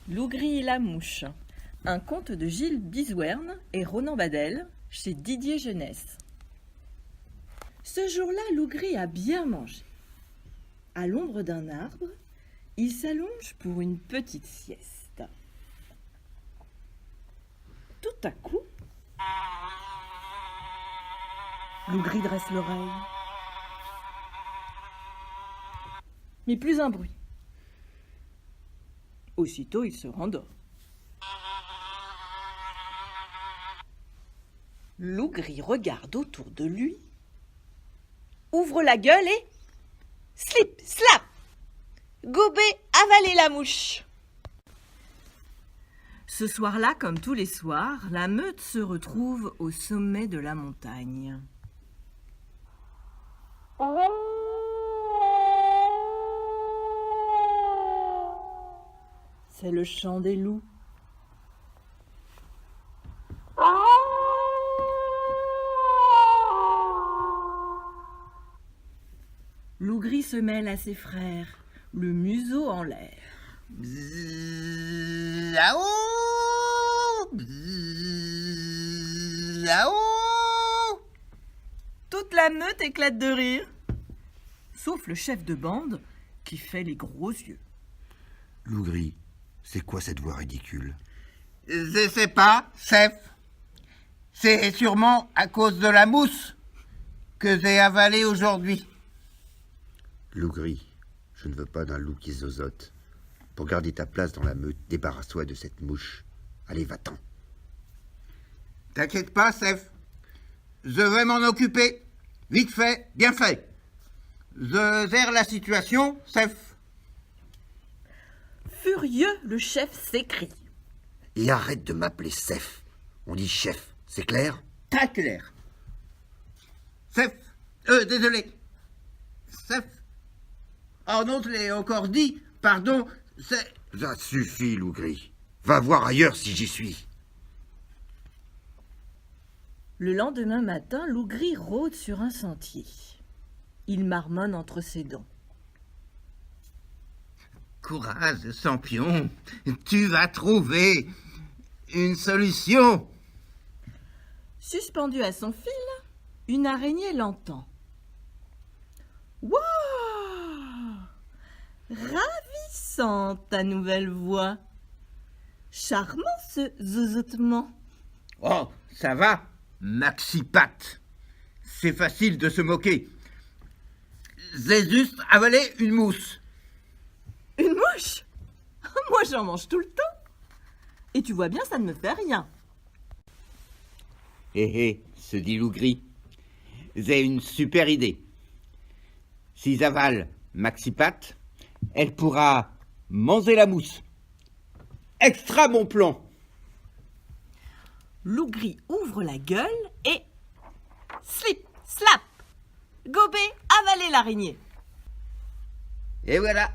Lougri et la mouche, un conte de Gilles Biswern et Ronan Badel chez Didier Jeunesse. Ce jour-là, Lougri a bien mangé. À l'ombre d'un arbre, il s'allonge pour une petite sieste. Tout à coup, Lougri dresse l'oreille. Mais plus un bruit. Aussitôt, il se rendort. Lougri regarde autour de lui, ouvre la gueule et slip, slap, gobé, avaler la mouche. Ce soir-là, comme tous les soirs, la meute se retrouve au sommet de la montagne. C'est le chant des loups. Lougri se mêle à ses frères, le museau en l'air. Bzzz, aou, bzzz, aou. Toute la meute éclate de rire, sauf le chef de bande qui fait les gros yeux. Lougri, c'est quoi cette voix ridicule? Je sais pas, chef. C'est sûrement à cause de la mousse que j'ai avalé aujourd'hui. Lougri, je ne veux pas d'un loup qui zozote. Pour garder ta place dans la meute, débarrasse-toi de cette mouche. Allez, va-t'en. T'inquiète pas, chef. Je vais m'en occuper. Vite fait, bien fait. Je gère la situation, chef. Furieux, le chef s'écrie. Et arrête de m'appeler Sef. On dit chef, c'est clair? Très clair. Chef. Désolé. Chef. Oh non, je l'ai encore dit. Pardon, c'est... Ça suffit, Lougri. Va voir ailleurs si j'y suis. Le lendemain matin, Lougri rôde sur un sentier. Il marmonne entre ses dents. Courage, champion. Tu vas trouver une solution. Suspendu à son fil, une araignée l'entend. Wouah! Ravissante ta nouvelle voix. Charmant ce zozotement. Oh, ça va, Maxipat. C'est facile de se moquer. J'ai juste avalé une mousse. Une mouche? Moi j'en mange tout le temps. Et tu vois bien, ça ne me fait rien. Se dit Lougri. J'ai une super idée. Si j'avale Maxipat, elle pourra manger la mousse. Extra bon plan. Lougri ouvre la gueule et slip, slap, gobé, avaler l'araignée. Et voilà.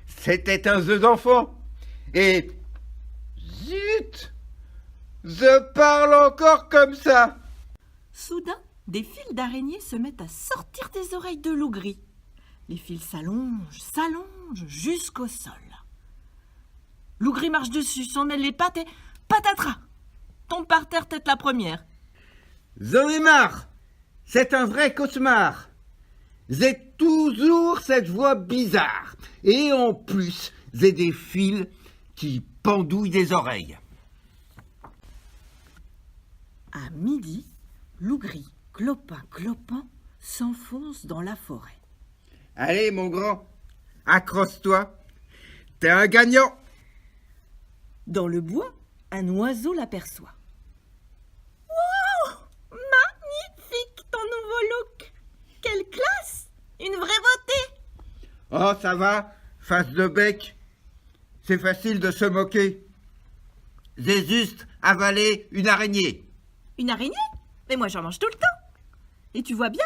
C'était un jeu d'enfant. Et zut, je parle encore comme ça. Soudain, des fils d'araignée se mettent à sortir des oreilles de Lougri. Les fils s'allongent, s'allongent jusqu'au sol. Lougri marche dessus, s'en mêle les pattes et patatras, tombe par terre tête la première. J'en ai marre. C'est un vrai cauchemar. J'ai toujours cette voix bizarre. Et en plus, j'ai des fils qui pendouillent des oreilles. À midi, Lougri, clopin, clopin, s'enfonce dans la forêt. Allez, mon grand, accroche-toi. T'es un gagnant. Dans le bois, un oiseau l'aperçoit. Wow! Magnifique ton nouveau look! Quelle classe! Une vraie beauté! Oh, ça va, face de bec. C'est facile de se moquer. J'ai juste avalé une araignée. Une araignée? Mais moi j'en mange tout le temps. Et tu vois bien,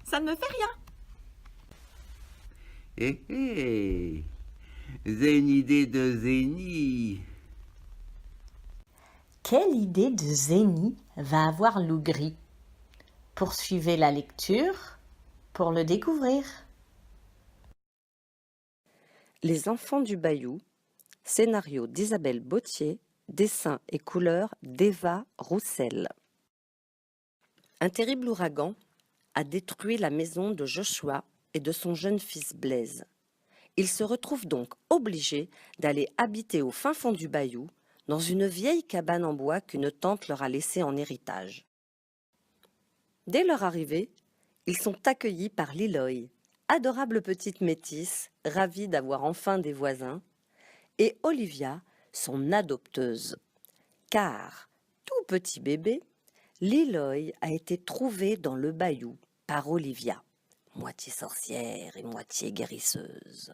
ça ne me fait rien. J'ai une idée de génie. Quelle idée de génie va avoir Lougri? Poursuivez la lecture pour le découvrir. Les enfants du Bayou, Scénario d'Isabelle Bautier, dessin et couleurs d'Eva Roussel. Un terrible ouragan a détruit la maison de Joshua et de son jeune fils Blaise. Ils se retrouvent donc obligés d'aller habiter au fin fond du bayou, dans une vieille cabane en bois qu'une tante leur a laissée en héritage. Dès leur arrivée, ils sont accueillis par Liloy, adorable petite métisse, ravie d'avoir enfin des voisins, et Olivia, son adopteuse. Car, tout petit bébé, Liloy a été trouvé dans le bayou par Olivia, moitié sorcière et moitié guérisseuse.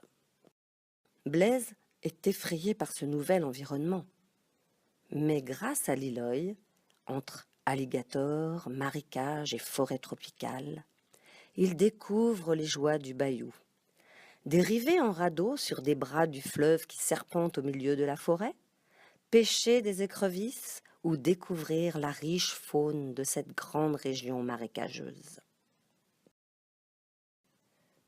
Blaise est effrayé par ce nouvel environnement. Mais grâce à Liloy, entre alligators, marécages et forêts tropicales, il découvre les joies du bayou. Dériver en radeau sur des bras du fleuve qui serpente au milieu de la forêt, pêcher des écrevisses ou découvrir la riche faune de cette grande région marécageuse.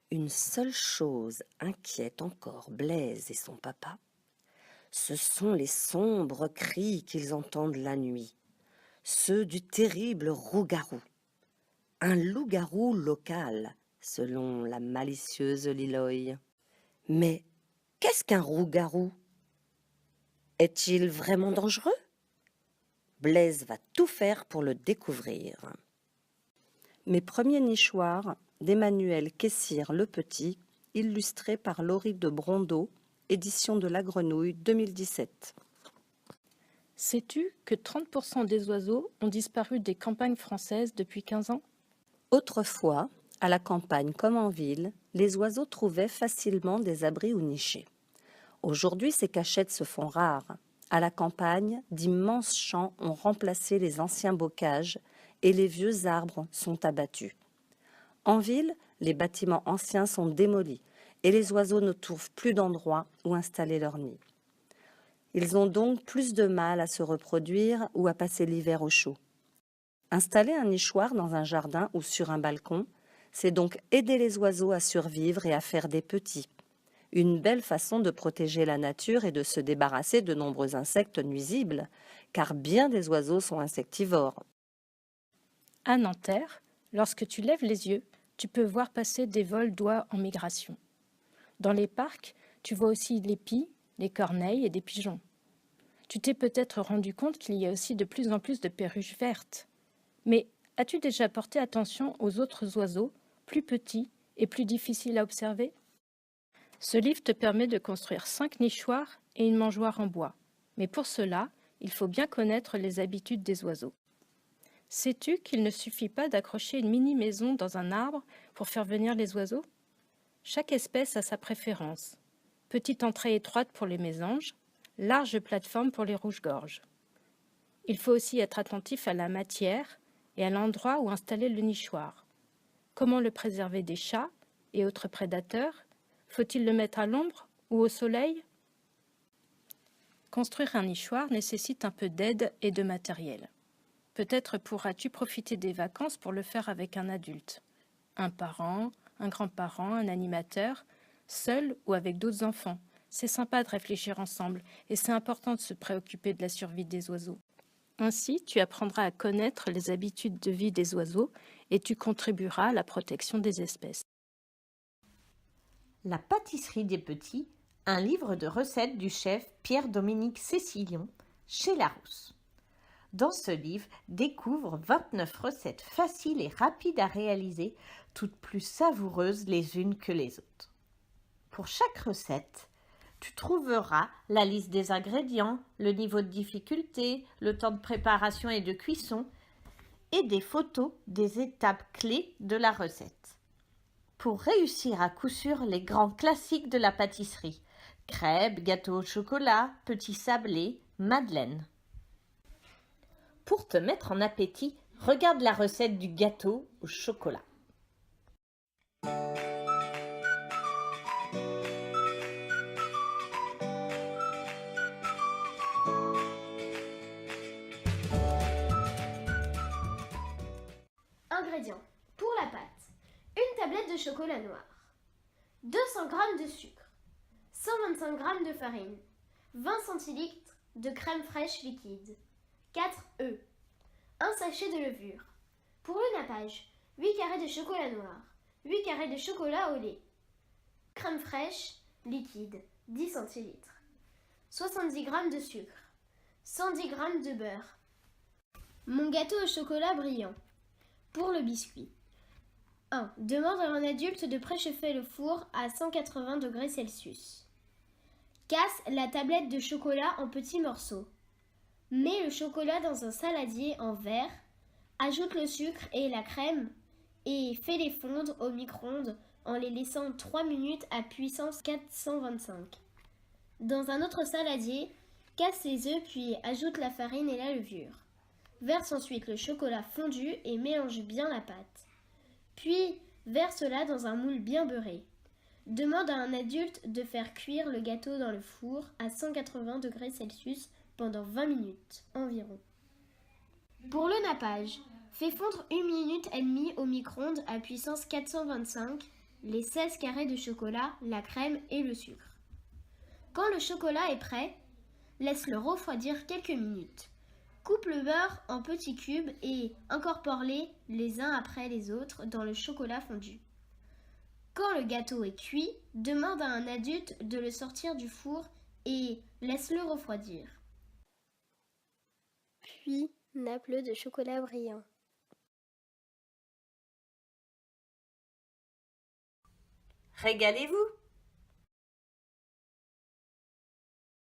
Une seule chose inquiète encore Blaise et son papa, ce sont les sombres cris qu'ils entendent la nuit, ceux du terrible rougarou. Un loup-garou local, selon la malicieuse Liloy. Mais qu'est-ce qu'un rougarou? Est-il vraiment dangereux? Blaise va tout faire pour le découvrir. Mes premiers nichoirs d'Emmanuel Kessir le Petit, illustrés par Laurie de Brondeau, édition de La Grenouille 2017. Sais-tu que 30% des oiseaux ont disparu des campagnes françaises depuis 15 ans? Autrefois, à la campagne comme en ville, les oiseaux trouvaient facilement des abris où nicher. Aujourd'hui, ces cachettes se font rares. À la campagne, d'immenses champs ont remplacé les anciens bocages et les vieux arbres sont abattus. En ville, les bâtiments anciens sont démolis et les oiseaux ne trouvent plus d'endroit où installer leur nid. Ils ont donc plus de mal à se reproduire ou à passer l'hiver au chaud. Installer un nichoir dans un jardin ou sur un balcon, c'est donc aider les oiseaux à survivre et à faire des petits. Une belle façon de protéger la nature et de se débarrasser de nombreux insectes nuisibles, car bien des oiseaux sont insectivores. À Nanterre, lorsque tu lèves les yeux, tu peux voir passer des vols d'oies en migration. Dans les parcs, tu vois aussi les pies, les corneilles et des pigeons. Tu t'es peut-être rendu compte qu'il y a aussi de plus en plus de perruches vertes. Mais as-tu déjà porté attention aux autres oiseaux, plus petits et plus difficiles à observer? Ce livre te permet de construire 5 nichoirs et une mangeoire en bois. Mais pour cela, il faut bien connaître les habitudes des oiseaux. Sais-tu qu'il ne suffit pas d'accrocher une mini-maison dans un arbre pour faire venir les oiseaux? Chaque espèce a sa préférence. Petite entrée étroite pour les mésanges, large plateforme pour les rouges-gorges. Il faut aussi être attentif à la matière et à l'endroit où installer le nichoir. Comment le préserver des chats et autres prédateurs? Faut-il le mettre à l'ombre ou au soleil? Construire un nichoir nécessite un peu d'aide et de matériel. Peut-être pourras-tu profiter des vacances pour le faire avec un adulte. Un parent, un grand-parent, un animateur, seul ou avec d'autres enfants. C'est sympa de réfléchir ensemble et c'est important de se préoccuper de la survie des oiseaux. Ainsi, tu apprendras à connaître les habitudes de vie des oiseaux et tu contribueras à la protection des espèces. La pâtisserie des petits, un livre de recettes du chef Pierre-Dominique Cécilion chez Larousse. Dans ce livre, découvre 29 recettes faciles et rapides à réaliser, toutes plus savoureuses les unes que les autres. Pour chaque recette, tu trouveras la liste des ingrédients, le niveau de difficulté, le temps de préparation et de cuisson et des photos des étapes clés de la recette. Pour réussir à coup sûr les grands classiques de la pâtisserie, crêpes, gâteaux au chocolat, petits sablés, madeleines. Pour te mettre en appétit, regarde la recette du gâteau au chocolat. Ingrédients pour la pâte: une tablette de chocolat noir, 200 g de sucre, 125 g de farine, 20 centilitres de crème fraîche liquide, 4 œufs, un sachet de levure. Pour le nappage, 8 carrés de chocolat noir, 8 carrés de chocolat au lait, crème fraîche liquide, 10 centilitres, 70 g de sucre, 110 g de beurre. Mon gâteau au chocolat brillant. Pour le biscuit. 1. Demande à un adulte de préchauffer le four à 180 degrés Celsius. Casse la tablette de chocolat en petits morceaux. Mets le chocolat dans un saladier en verre. Ajoute le sucre et la crème et fais-les fondre au micro-ondes en les laissant 3 minutes à puissance 425. Dans un autre saladier, casse les œufs puis ajoute la farine et la levure. Verse ensuite le chocolat fondu et mélange bien la pâte. Puis, verse-la dans un moule bien beurré. Demande à un adulte de faire cuire le gâteau dans le four à 180 degrés Celsius pendant 20 minutes environ. Pour le nappage, fais fondre 1 minute et demie au micro-ondes à puissance 425 les 16 carrés de chocolat, la crème et le sucre. Quand le chocolat est prêt, laisse-le refroidir quelques minutes. Coupe le beurre en petits cubes et incorpore-les les uns après les autres dans le chocolat fondu. Quand le gâteau est cuit, demande à un adulte de le sortir du four et laisse-le refroidir. Puis, nappe-le de chocolat brillant. Régalez-vous!